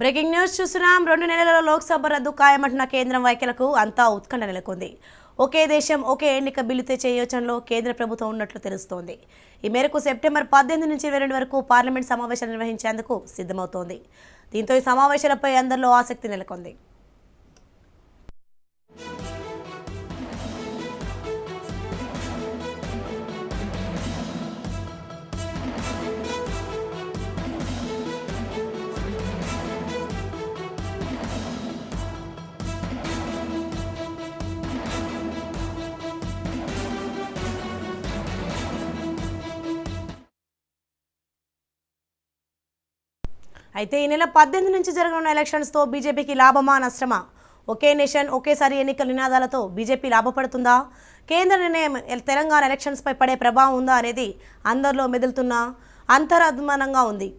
Breaking news చూస్తున్నాం. 2 నెలలలో లోక్సభ రద్దు ఖాయమంటున్న కేంద్రం వ్యాఖ్యలకు అంతా ఉత్కంఠ నెలకొంది. ఒకే దేశం ఒకే ఎన్నిక బిల్లు తెచ్చే యోచనలో కేంద్ర ప్రభుత్వం ఉన్నట్లు తెలుస్తోంది. ఈ మేరకు సెప్టెంబర్ 18 నుంచి 22 వరకు పార్లమెంట్ సమావేశాలు నిర్వహించేందుకు సిద్ధమవుతోంది. దీంతో ఈ సమావేశాలపై అందరిలో ఆసక్తి నెలకొంది. అయితే ఈ నెల 18 నుంచి జరగనున్న ఎలక్షన్స్తో బీజేపీకి లాభమా నష్టమా? ఒకే నేషన్ ఒకేసారి ఎన్నికల నినాదాలతో బీజేపీ లాభపడుతుందా? కేంద్ర నిర్ణయం తెలంగాణ ఎలక్షన్స్పై పడే ప్రభావం ఉందా అనేది అందరిలో మెదులుతున్న అంతరాత్మనంగా ఉంది.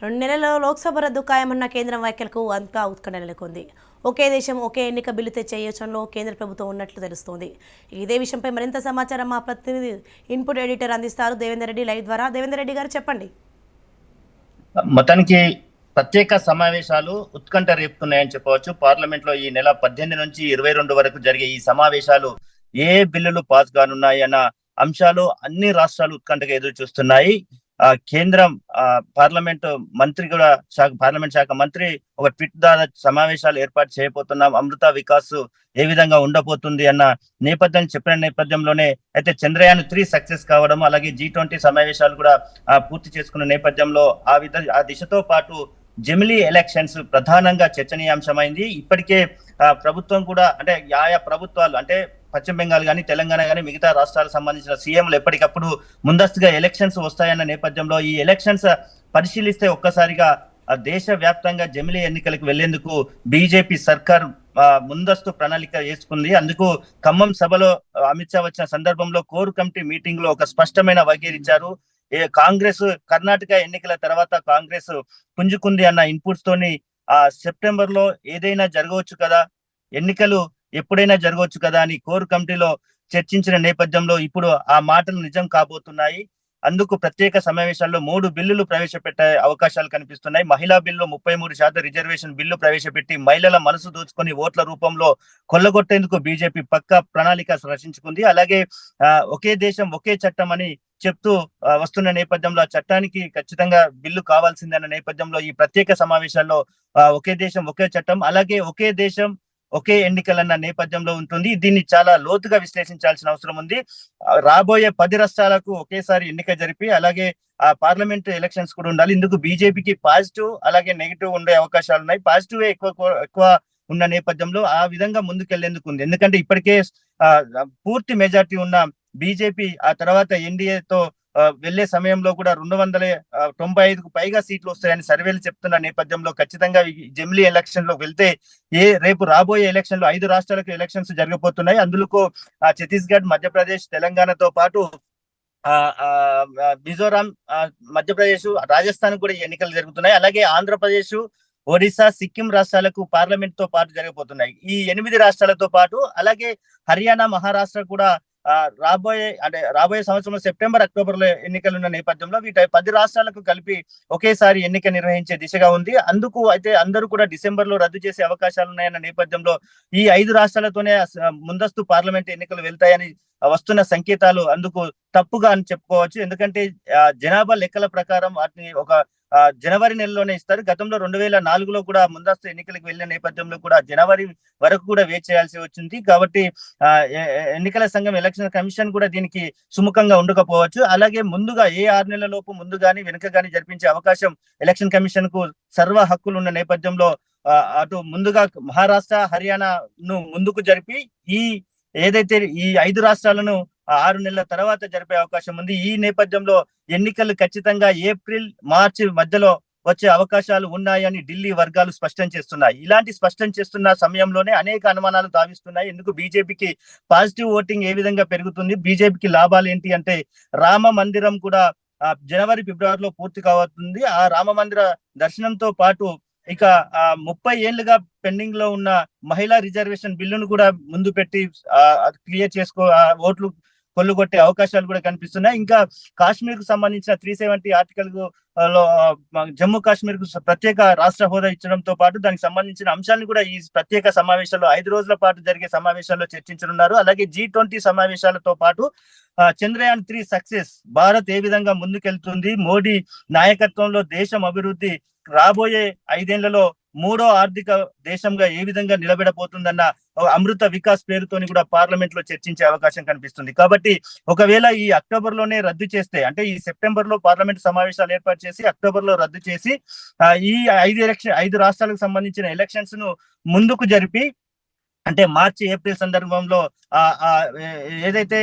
రెండు నెలల్లో లోక్సభ రద్దు ఖాయమన్న కేంద్రం వ్యాఖ్యలకు అంతా ఉత్కంఠ నెలకొంది. ఒకే దేశం ఒకే ఎన్నిక బిల్లు తెచ్చే యోచనలో కేంద్ర ప్రభుత్వం ఉన్నట్లు తెలుస్తోంది. ఇదే విషయంపై మరింత సమాచారం మా ప్రతినిధి ఇన్పుట్ ఎడిటర్ అందిస్తారు దేవేందర్ రెడ్డి లైవ్ ద్వారా. దేవేందర్ రెడ్డి గారు చెప్పండి. మొత్తానికి ప్రత్యేక సమావేశాలు ఉత్కంఠ రేపుతున్నాయని చెప్పవచ్చు. పార్లమెంట్ లో ఈ నెల 18 నుంచి 22 వరకు జరిగే ఈ సమావేశాలు ఏ బిల్లులు పాస్ కానున్నాయి అన్న అంశాలు అన్ని రాష్ట్రాలు ఉత్కంఠగా ఎదురు చూస్తున్నాయి. కేంద్రం పార్లమెంట్ శాఖ మంత్రి ఒక ట్వీట్ ద్వారా సమావేశాలు ఏర్పాటు చేయబోతున్నాం, అమృత వికాస్ ఏ విధంగా ఉండబోతుంది అన్న నేపథ్యం చెప్పిన నేపథ్యంలోనే అయితే చంద్రయాన్ 3 సక్సెస్ కావడం, అలాగే G20 సమావేశాలు కూడా పూర్తి చేసుకున్న నేపథ్యంలో ఆ దిశతో పాటు జమిలీ ఎలక్షన్స్ ప్రధానంగా చర్చనీయాంశమైంది. ఇప్పటికే ప్రభుత్వం కూడా అంటే ఆయా ప్రభుత్వాలు అంటే పశ్చిమ బెంగాల్ కానీ తెలంగాణ కానీ మిగతా రాష్ట్రాలకు సంబంధించిన సీఎంలు ఎప్పటికప్పుడు ముందస్తుగా ఎలక్షన్స్ వస్తాయన్న నేపథ్యంలో ఈ ఎలక్షన్స్ పరిశీలిస్తే ఒక్కసారిగా దేశ వ్యాప్తంగా జమిలీ ఎన్నికలకు వెళ్లేందుకు బీజేపీ సర్కార్ ముందస్తు ప్రణాళిక వేసుకుంది. అందుకు ఖమ్మం సభలో అమిత్ షా వచ్చిన సందర్భంలో కోర్ కమిటీ మీటింగ్ లో ఒక స్పష్టమైన వైఖరిచ్చారు. కాంగ్రెస్ కర్ణాటక ఎన్నికల తర్వాత కాంగ్రెస్ పుంజుకుంది అన్న ఇన్పుట్స్ తోని సెప్టెంబర్ లో ఏదైనా జరగవచ్చు కదా, ఎన్నికలు ఎప్పుడైనా జరగవచ్చు కదా అని కోర్ కమిటీలో చర్చించిన నేపథ్యంలో ఇప్పుడు ఆ మాటలు నిజం కాబోతున్నాయి. అందుకు ప్రత్యేక సమావేశాల్లో 3 బిల్లులు ప్రవేశపెట్టే అవకాశాలు కనిపిస్తున్నాయి. మహిళా బిల్లు 33% రిజర్వేషన్ బిల్లు ప్రవేశపెట్టి మహిళల మనసు దోచుకొని ఓట్ల రూపంలో కొల్లగొట్టేందుకు బీజేపీ పక్క ప్రణాళిక రచించుకుంది. అలాగే ఒకే దేశం ఒకే చట్టం అని చెప్తూ వస్తున్న నేపథ్యంలో ఆ చట్టానికి ఖచ్చితంగా బిల్లు కావాల్సిందన్న నేపథ్యంలో ఈ ప్రత్యేక సమావేశాల్లో ఒకే దేశం ఒకే చట్టం అలాగే ఒకే దేశం ఒకే ఎన్నికలన్న నేపథ్యంలో ఉంటుంది. దీన్ని చాలా లోతుగా విశ్లేషించాల్సిన అవసరం ఉంది. రాబోయే 10 రాష్ట్రాలకు ఒకేసారి ఎన్నిక జరిపి అలాగే పార్లమెంట్ ఎలక్షన్స్ కూడా ఉండాలి. ఇందుకు బీజేపీకి పాజిటివ్ అలాగే నెగిటివ్ ఉండే అవకాశాలు ఉన్నాయి. పాజిటివ్ ఎక్కువ ఉన్న నేపథ్యంలో ఆ విధంగా ముందుకెళ్లేందుకు ఉంది. ఎందుకంటే ఇప్పటికే పూర్తి మెజార్టీ ఉన్న బీజేపీ ఆ తర్వాత ఎన్డీఏతో వెళ్లే సమయంలో కూడా 295కు పైగా సీట్లు వస్తాయని సర్వేలు చెప్తున్న నేపథ్యంలో ఖచ్చితంగా జమిలీ ఎలక్షన్ లో వెళ్తే రేపు రాబోయే ఎలక్షన్ లో 5 రాష్ట్రాలకు ఎలక్షన్స్ జరగబోతున్నాయి. అందులో ఛత్తీస్గఢ్, మధ్యప్రదేశ్, తెలంగాణతో పాటు మిజోరాం, మధ్యప్రదేశ్, రాజస్థాన్ కూడా ఎన్నికలు జరుగుతున్నాయి. అలాగే ఆంధ్రప్రదేశ్, ఒడిశా, సిక్కిం రాష్ట్రాలకు పార్లమెంట్ తో పాటు జరగబోతున్నాయి. ఈ 8 రాష్ట్రాలతో పాటు అలాగే హర్యానా, మహారాష్ట్ర కూడా రాబోయే సంవత్సరంలో సెప్టెంబర్, అక్టోబర్ లో ఎన్నికలున్న నేపథ్యంలో వీటి 10 రాష్ట్రాలకు కలిపి ఒకేసారి ఎన్నిక నిర్వహించే దిశగా ఉంది. అందుకు అయితే అందరూ కూడా డిసెంబర్ లో రద్దు చేసే అవకాశాలు ఉన్నాయన్న నేపథ్యంలో ఈ 5 రాష్ట్రాలతోనే ముందస్తు పార్లమెంట్ ఎన్నికలు వెళ్తాయని వస్తున్న సంకేతాలు అందుకు తప్పుగా అని చెప్పుకోవచ్చు. ఎందుకంటే జనాభా లెక్కల ప్రకారం వాటిని ఒక జనవరి నెలలోనే ఇస్తారు. గతంలో 2004లో కూడా ముందస్తు ఎన్నికలకు వెళ్ళిన నేపథ్యంలో కూడా జనవరి వరకు కూడా వేచి చేయాల్సి వచ్చింది. కాబట్టి ఎన్నికల సంఘం ఎలక్షన్ కమిషన్ కూడా దీనికి సుముఖంగా ఉండకపోవచ్చు. అలాగే ముందుగా ఏ 6 నెలల లోపు ముందు గాని వెనుక గాని జరిపించే అవకాశం ఎలక్షన్ కమిషన్ కు సర్వ హక్కులు ఉన్న నేపథ్యంలో అటు ముందుగా మహారాష్ట్ర, హర్యానాను ముందుకు జరిపి ఈ ఏదైతే ఈ 5 రాష్ట్రాలను 6 నెలల తర్వాత జరిపే అవకాశం ఉంది. ఈ నేపథ్యంలో ఎన్నికలు ఖచ్చితంగా ఏప్రిల్, మార్చి మధ్యలో వచ్చే అవకాశాలు ఉన్నాయని ఢిల్లీ వర్గాలు స్పష్టం చేస్తున్నాయి. ఇలాంటి స్పష్టం చేస్తున్న సమయంలోనే అనేక అనుమానాలు తావిస్తున్నాయి. ఎందుకు బీజేపీకి పాజిటివ్ ఓటింగ్ ఏ విధంగా పెరుగుతుంది, బీజేపీకి లాభాలు ఏంటి అంటే రామ మందిరం కూడా జనవరి, ఫిబ్రవరిలో పూర్తి కావుతుంది. ఆ రామ మందిర దర్శనంతో పాటు ఇక 30 ఏళ్లుగా పెండింగ్ లో ఉన్న మహిళా రిజర్వేషన్ బిల్లును కూడా ముందు పెట్టి క్లియర్ ఓట్లు కొల్లుగొట్టే అవకాశాలు కూడా కనిపిస్తున్నాయి. ఇంకా కాశ్మీర్ కు సంబంధించిన 370 ఆర్టికల్ లో జమ్మూ కాశ్మీర్ కు ప్రత్యేక రాష్ట్ర హోదా ఇచ్చడంతో పాటు దానికి సంబంధించిన అంశాలను కూడా ఈ ప్రత్యేక సమావేశాల్లో 5 రోజుల పాటు జరిగే సమావేశాల్లో చర్చించనున్నారు. అలాగే G20 సమావేశాలతో పాటు చంద్రయాన్ 3 సక్సెస్, భారత్ ఏ విధంగా ముందుకెళ్తుంది, మోడీ నాయకత్వంలో దేశం అభివృద్ధి రాబోయే 5 ఏళ్లలో 3వ ఆర్థిక దేశంగా ఏ విధంగా నిలబెడబోతుందన్న అమృత వికాస్ పేరుతోని కూడా పార్లమెంట్ లో చర్చించే అవకాశం కనిపిస్తుంది. కాబట్టి ఒకవేళ ఈ అక్టోబర్ లోనే రద్దు చేస్తే, అంటే ఈ సెప్టెంబర్ లో పార్లమెంట్ సమావేశాలు ఏర్పాటు చేసి అక్టోబర్ లో రద్దు చేసి ఈ 5 రాష్ట్రాలకు సంబంధించిన ఎలక్షన్స్ ను ముందుకు జరిపి, అంటే మార్చి, ఏప్రిల్ సందర్భంలో ఏదైతే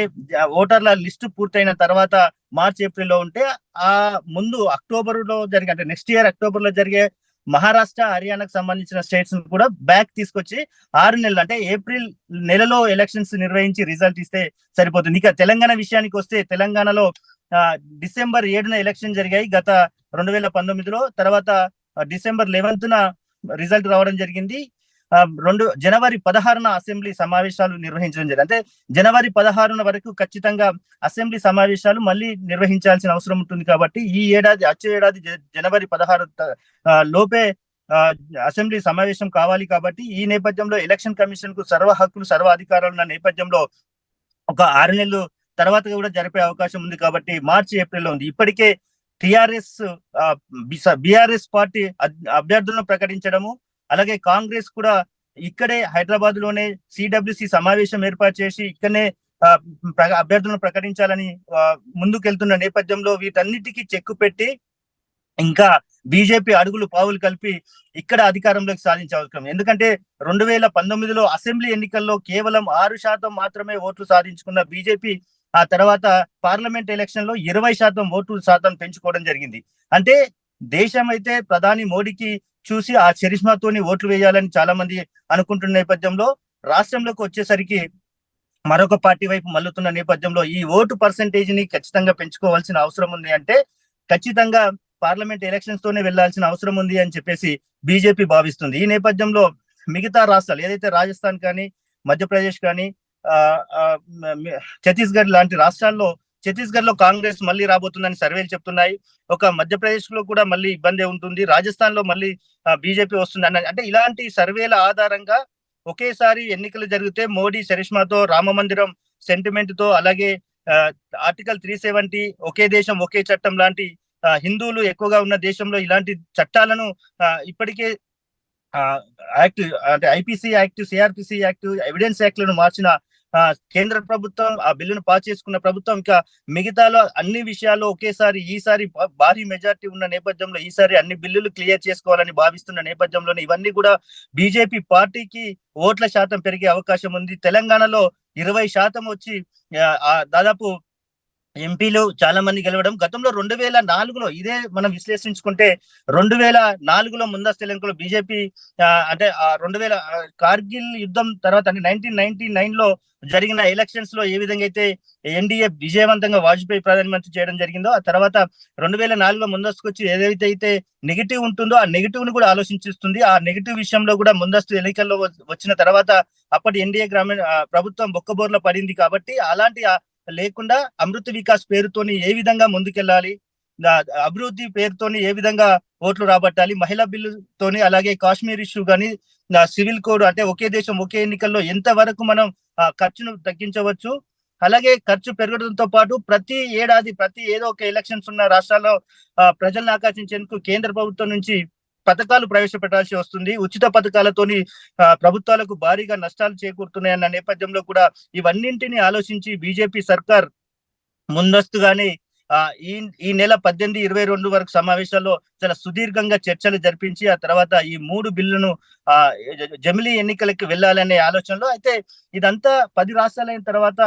ఓటర్ల లిస్టు పూర్తయిన తర్వాత మార్చి, ఏప్రిల్ లో ఉంటే ఆ ముందు అక్టోబర్ లో జరిగే, అంటే నెక్స్ట్ ఇయర్ అక్టోబర్ లో జరిగే మహారాష్ట్ర, హర్యానాకు సంబంధించిన స్టేట్స్ కూడా బ్యాక్ తీసుకొచ్చి 6 నెలలు, అంటే ఏప్రిల్ నెలలో ఎలక్షన్స్ నిర్వహించి రిజల్ట్ ఇస్తే సరిపోతుంది. ఇక తెలంగాణ విషయానికి వస్తే, తెలంగాణలో డిసెంబర్ 7న ఎలక్షన్ జరిగాయి గత 2019లో. తర్వాత డిసెంబర్ 11న రిజల్ట్ రావడం జరిగింది. జనవరి 16న అసెంబ్లీ సమావేశాలు నిర్వహించడం జరిగింది. అంటే జనవరి 16న వరకు ఖచ్చితంగా అసెంబ్లీ సమావేశాలు మళ్ళీ నిర్వహించాల్సిన అవసరం ఉంటుంది. కాబట్టి వచ్చే ఏడాది జనవరి 16 లోపే అసెంబ్లీ సమావేశం కావాలి. కాబట్టి ఈ నేపథ్యంలో ఎలక్షన్ కమిషన్ కు సర్వ హక్కులు, సర్వ అధికారాలు ఉన్న నేపథ్యంలో ఒక 6 నెలలు తర్వాత కూడా జరిపే అవకాశం ఉంది. కాబట్టి మార్చి, ఏప్రిల్ లో ఉంది. ఇప్పటికే బీఆర్ఎస్ పార్టీ అభ్యర్థులను ప్రకటించడము, అలాగే కాంగ్రెస్ కూడా ఇక్కడే హైదరాబాద్ లోనే సిడబ్ల్యూసి సమావేశం ఏర్పాటు చేసి ఇక్కడనే అభ్యర్థులను ప్రకటించాలని ముందుకెళ్తున్న నేపథ్యంలో వీటన్నిటికీ చెక్కు పెట్టి ఇంకా బీజేపీ అడుగులు పావులు కలిపి ఇక్కడ అధికారంలోకి సాధించే అవసరం. ఎందుకంటే 2019లో అసెంబ్లీ ఎన్నికల్లో కేవలం 6% మాత్రమే ఓట్లు సాధించుకున్న బీజేపీ ఆ తర్వాత పార్లమెంట్ ఎలక్షన్ లో 20% ఓట్లు శాతం పెంచుకోవడం జరిగింది. అంటే దేశం అయితే ప్రధాని మోడీకి చూసి ఆ చరిష్మాతోని ఓట్లు వేయాలని చాలా మంది అనుకుంటున్న నేపథ్యంలో రాష్ట్రంలోకి వచ్చేసరికి మరొక పార్టీ వైపు మల్లుతున్న నేపథ్యంలో ఈ ఓటు పర్సెంటేజ్ ని ఖచ్చితంగా పెంచుకోవాల్సిన అవసరం ఉంది. అంటే ఖచ్చితంగా పార్లమెంట్ ఎలక్షన్స్ తోనే వెళ్లాల్సిన అవసరం ఉంది అని చెప్పేసి బీజేపీ భావిస్తుంది. ఈ నేపథ్యంలో మిగతా రాష్ట్రాలు ఏదైతే రాజస్థాన్ కానీ, మధ్యప్రదేశ్ కానీ, ఛత్తీస్గఢ్ లాంటి రాష్ట్రాల్లో, ఛత్తీస్గఢ్ లో కాంగ్రెస్ మళ్ళీ రాబోతుందని సర్వేలు చెప్తున్నాయి. ఒక మధ్యప్రదేశ్ లో కూడా మళ్ళీ ఇబ్బంది ఉంటుంది, రాజస్థాన్ లో మళ్ళీ బీజేపీ వస్తుంది అంటే ఇలాంటి సర్వేల ఆధారంగా ఒకేసారి ఎన్నికలు జరిగితే మోడీ చరిష్మాతో, రామ మందిరం సెంటిమెంట్ తో, అలాగే ఆర్టికల్ 370, ఒకే దేశం ఒకే చట్టం లాంటి హిందువులు ఎక్కువగా ఉన్న దేశంలో ఇలాంటి చట్టాలను ఇప్పటికే యాక్ట్, అంటే IPC act, CrPC act, evidence act లను మార్చిన కేంద్ర ప్రభుత్వం, ఆ బిల్లును పాస్ చేసుకున్న ప్రభుత్వం, ఇంకా మిగతాలో అన్ని విషయాల్లో ఒకేసారి ఈసారి భారీ మెజారిటీ ఉన్న నేపథ్యంలో ఈసారి అన్ని బిల్లులు క్లియర్ చేసుకోవాలని భావిస్తున్న నేపథ్యంలోనే ఇవన్నీ కూడా బీజేపీ పార్టీకి ఓట్ల శాతం పెరిగే అవకాశం ఉంది. తెలంగాణలో 20% వచ్చి దాదాపు ఎంపీలు చాలా మంది గెలవడం. గతంలో 2004లో ఇదే మనం విశ్లేషించుకుంటే 2004లో ముందస్తు ఎన్నికల్లో బీజేపీ అంటే 2000 కార్గిల్ యుద్ధం తర్వాత, అంటే 1999లో జరిగిన ఎలక్షన్స్ లో ఏ విధంగా అయితే ఎన్డీఏ విజయవంతంగా వాజ్పేయి ప్రధానమంత్రి చేయడం జరిగిందో, ఆ తర్వాత 2004లో ముందస్తుకు వచ్చి ఏదైతే నెగిటివ్ ఉంటుందో ఆ నెగిటివ్ ను కూడా ఆలోచించిస్తుంది. ఆ నెగిటివ్ విషయంలో కూడా ముందస్తు ఎన్నికల్లో వచ్చిన తర్వాత అప్పటి ఎన్డీఏ ప్రభుత్వం బొక్కబోర్ల పడింది. కాబట్టి అలాంటి లేకుండా అమృత వికాస్ పేరుతోని ఏ విధంగా ముందుకెళ్ళాలి, అభివృద్ధి పేరుతోని ఏ విధంగా ఓట్లు రాబట్టాలి, మహిళా బిల్లుతోని, అలాగే కాశ్మీర్ ఇష్యూ కానీ, సివిల్ కోడ్, అంటే ఒకే దేశం ఒకే ఎన్నికల్లో ఎంత వరకు మనం ఖర్చును తగ్గించవచ్చు, అలాగే ఖర్చు పెరగడంతో పాటు ప్రతి ఏడాది ఏదో ఒక ఎలక్షన్స్ ఉన్న రాష్ట్రాల్లో ప్రజలను ఆకర్షించేందుకు కేంద్ర ప్రభుత్వం నుంచి పథకాలు ప్రవేశపెట్టాల్సి వస్తుంది. ఉచిత పథకాలతోని ప్రభుత్వాలకు భారీగా నష్టాలు చేకూరుతున్నాయన్న నేపథ్యంలో కూడా ఇవన్నింటినీ ఆలోచించి బీజేపీ సర్కార్ ముందస్తుగానే ఈ ఈ నెల 18, 22 వరకు సమావేశాల్లో చాలా సుదీర్ఘంగా చర్చలు జరిపించి ఆ తర్వాత ఈ 3 బిల్లును జమిలీ ఎన్నికలకి వెళ్ళాలనే ఆలోచనలో. అయితే ఇదంతా 10 రాష్ట్రాలైన తర్వాత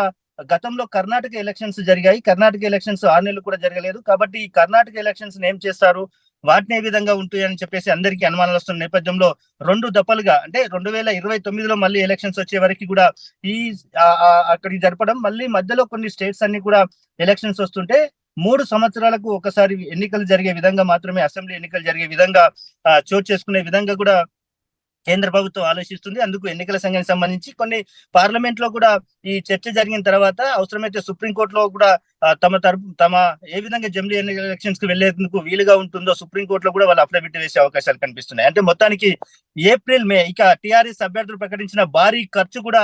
గతంలో కర్ణాటక ఎలక్షన్స్ జరిగాయి. కర్ణాటక ఎలక్షన్స్ 6 నెలలు కూడా జరగలేదు. కాబట్టి ఈ కర్ణాటక ఎలక్షన్స్ ఏం చేస్తారు, వాటిని ఏ విధంగా ఉంటాయని చెప్పేసి అందరికీ అనుమానాలు వస్తున్న నేపథ్యంలో 2 దఫలుగా అంటే 2029లో మళ్ళీ ఎలక్షన్స్ వచ్చే వరకు కూడా ఈ అక్కడికి జరపడం, మళ్ళీ మధ్యలో కొన్ని స్టేట్స్ అన్ని కూడా ఎలక్షన్స్ వస్తుంటే 3 సంవత్సరాలకు ఒకసారి ఎన్నికలు జరిగే విధంగా మాత్రమే, అసెంబ్లీ ఎన్నికలు జరిగే విధంగా చోటు చేసుకునే విధంగా కూడా కేంద్ర ప్రభుత్వం ఆలోచిస్తుంది. అందుకు ఎన్నికల సంఘానికి సంబంధించి కొన్ని పార్లమెంట్ లో కూడా ఈ చర్చ జరిగిన తర్వాత అవసరమైతే సుప్రీంకోర్టులో కూడా తమ ఏ విధంగా జమిలీ ఎలక్షన్స్ కి వెళ్లేందుకు వీలుగా ఉంటుందో సుప్రీంకోర్టులో కూడా వాళ్ళు అఫిడవిట్ వేసే అవకాశాలు కనిపిస్తున్నాయి. అంటే మొత్తానికి ఏప్రిల్, మే ఇక టీఆర్ఎస్ అభ్యర్థులు ప్రకటించిన భారీ ఖర్చు కూడా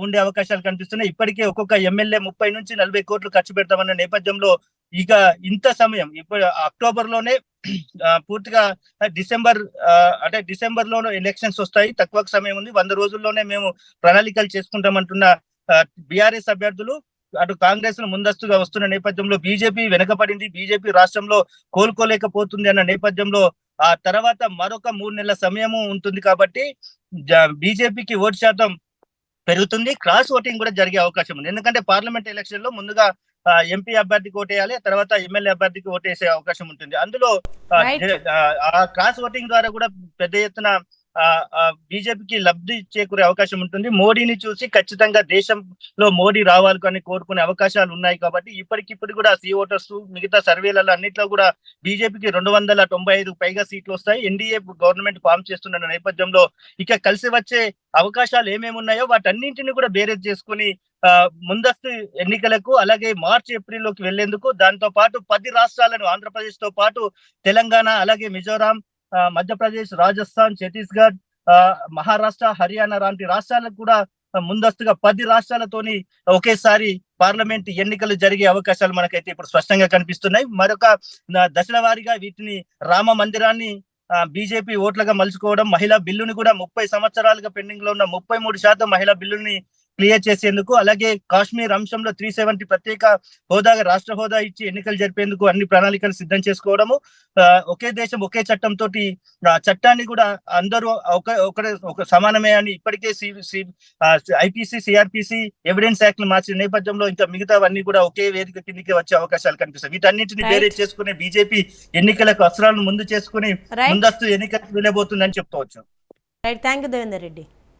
ఉండే అవకాశాలు కనిపిస్తున్నాయి. ఇప్పటికే ఒక్కొక్క ఎమ్మెల్యే 30 నుంచి 40 కోట్లు ఖర్చు పెడతామన్న నేపథ్యంలో ఇక ఇంత సమయం ఇప్పుడు అక్టోబర్ లోనే పూర్తిగా డిసెంబర్ లోనే ఎలక్షన్స్ వస్తాయి. తక్కువ సమయం ఉంది. 100 రోజుల్లోనే మేము ప్రణాళికలు చేసుకుంటామంటున్న బీఆర్ఎస్ అభ్యర్థులు అటు కాంగ్రెస్ ను ముందస్తుగా వస్తున్న నేపథ్యంలో బీజేపీ వెనకబడింది, బీజేపీ రాష్ట్రంలో కోలుకోలేకపోతుంది అన్న నేపథ్యంలో ఆ తర్వాత మరొక 3 నెలల సమయము ఉంటుంది. కాబట్టి బీజేపీకి ఓటు శాతం పెరుగుతుంది. క్రాస్ ఓటింగ్ కూడా జరిగే అవకాశం ఉంది. ఎందుకంటే పార్లమెంట్ ఎలక్షన్ లో ముందుగా ఎంపీ అభ్యర్థికి ఓటేయాలి, తర్వాత ఎమ్మెల్యే అభ్యర్థికి ఓటేసే అవకాశం ఉంటుంది. అందులో క్రాస్ ఓటింగ్ ద్వారా కూడా పెద్ద ఎత్తున బీజేపీకి లబ్ధి చేకూరే అవకాశం ఉంటుంది. మోడీని చూసి ఖచ్చితంగా దేశంలో మోడీ రావాలి అని కోరుకునే అవకాశాలు ఉన్నాయి. కాబట్టి ఇప్పటికిప్పుడు కూడా సి ఓటర్స్ మిగతా సర్వేలలో అన్నిట్లో కూడా బీజేపీకి 295 పైగా సీట్లు వస్తాయి. ఎన్డీఏ గవర్నమెంట్ ఫామ్ చేస్తున్న నేపథ్యంలో ఇక కలిసి వచ్చే అవకాశాలు ఏమేమి ఉన్నాయో వాటన్నింటినీ కూడా బేరేజ్ చేసుకుని ముందస్తు ఎన్నికలకు అలాగే మార్చి, ఏప్రిల్ లోకి వెళ్లేందుకు, దాంతో పాటు 10 రాష్ట్రాలను ఆంధ్రప్రదేశ్ తో పాటు తెలంగాణ, అలాగే మిజోరాం, మధ్యప్రదేశ్, రాజస్థాన్, ఛత్తీస్గఢ్, మహారాష్ట్ర, హర్యానా లాంటి రాష్ట్రాలకు కూడా ముందస్తుగా 10 రాష్ట్రాలతోని ఒకేసారి పార్లమెంట్ ఎన్నికలు జరిగే అవకాశాలు మనకైతే ఇప్పుడు స్పష్టంగా కనిపిస్తున్నాయి. మరొక దశల వారీగా వీటిని రామ మందిరాన్ని బీజేపీ ఓట్లుగా మలుచుకోవడం, మహిళా బిల్లుని కూడా 30 సంవత్సరాలుగా పెండింగ్ లో ఉన్న 33% మహిళా బిల్లుని క్లియర్ చేసేందుకు, అలాగే కాశ్మీర్ అంశంలో 370 ప్రత్యేక హోదాగా రాష్ట్ర హోదా ఇచ్చి ఎన్నికలు జరిపేందుకు అన్ని ప్రణాళికలు సిద్ధం చేసుకోవడము, ఒకే దేశం ఒకే చట్టం తోటి చట్టాన్ని కూడా అందరూ ఒక సమానమే అని ఇప్పటికే ఐపీసీ, సిఆర్పిసి, ఎవిడెన్స్ యాక్ట్ మార్చిన నేపథ్యంలో ఇంకా మిగతావన్నీ కూడా ఒకే వేదిక కిందికి వచ్చే అవకాశాలు కనిపిస్తాయి. వీటన్నింటినీ బేరేజ్ చేసుకునే బీజేపీ ఎన్నికలకు అస్త్రాలను ముందు చేసుకుని ముందస్తు ఎన్నికలకు వెళ్ళబోతుందని చెప్పుకోవచ్చు. Right, thank you Devender Reddy.